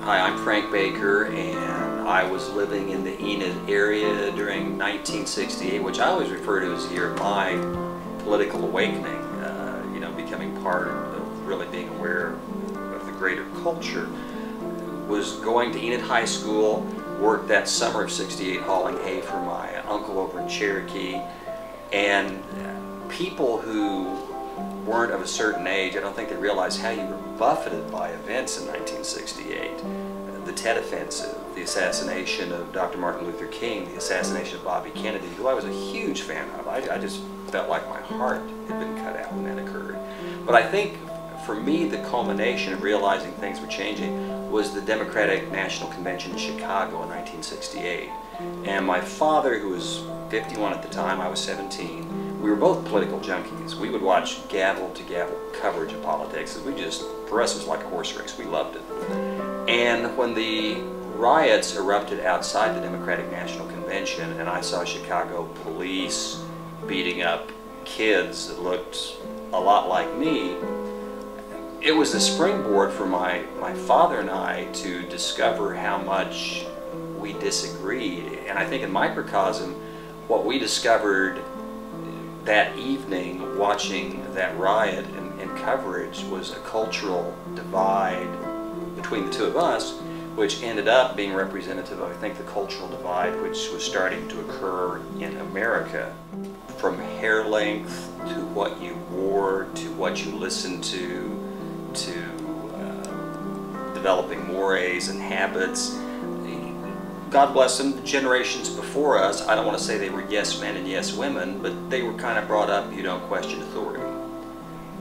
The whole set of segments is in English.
Hi, I'm Frank Baker, and I was living in the Enid area during 1968, which I always refer to as the year of my political awakening, becoming part of really being aware of the greater culture. Was going to Enid High School, worked that summer of '68 hauling hay for my uncle over in Cherokee, and people who weren't of a certain age, I don't think they realized how you were buffeted by events in 1968. The Tet Offensive, the assassination of Dr. Martin Luther King, the assassination of Bobby Kennedy, who I was a huge fan of. I just felt like my heart had been cut out when that occurred. But I think for me the culmination of realizing things were changing was the Democratic National Convention in Chicago in 1968. And my father, who was 51 at the time, I was 17, we were both political junkies. We would watch gavel-to-gavel coverage of politics. For us, it was like a horse race. We loved it. And when the riots erupted outside the Democratic National Convention, and I saw Chicago police beating up kids that looked a lot like me, it was a springboard for my father and I to discover how much we disagreed. And I think in microcosm, what we discovered that evening watching that riot and coverage was a cultural divide between the two of us, which ended up being representative of, I think, the cultural divide which was starting to occur in America. From hair length to what you wore, to what you listened to developing mores and habits. God bless them, the generations before us, I don't want to say they were yes men and yes women, but they were kind of brought up, you don't question authority.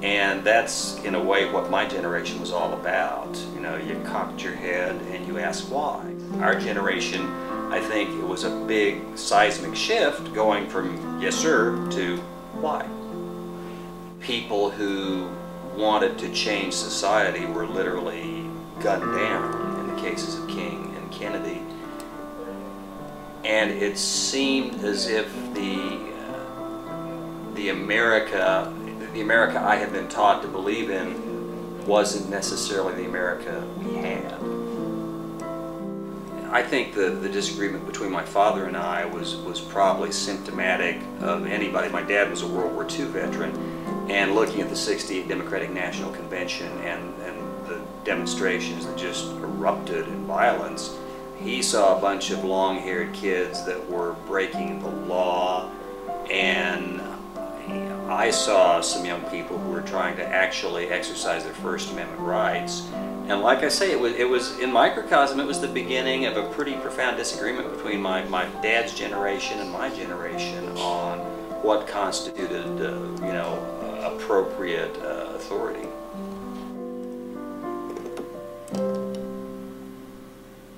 And that's, in a way, what my generation was all about. You know, you cocked your head and you asked why. Our generation, I think it was a big seismic shift going from yes sir to why. People who wanted to change society were literally gunned down in the cases of King and Kennedy. And it seemed as if the America I had been taught to believe in wasn't necessarily the America we had. I think the disagreement between my father and I was probably symptomatic of anybody. My dad was a World War II veteran, and looking at the '68 Democratic National Convention and the demonstrations that just erupted in violence, he saw a bunch of long-haired kids that were breaking the law, and I saw some young people who were trying to actually exercise their First Amendment rights. And like I say, it was in microcosm, it was the beginning of a pretty profound disagreement between my dad's generation and my generation on what constituted, appropriate authority.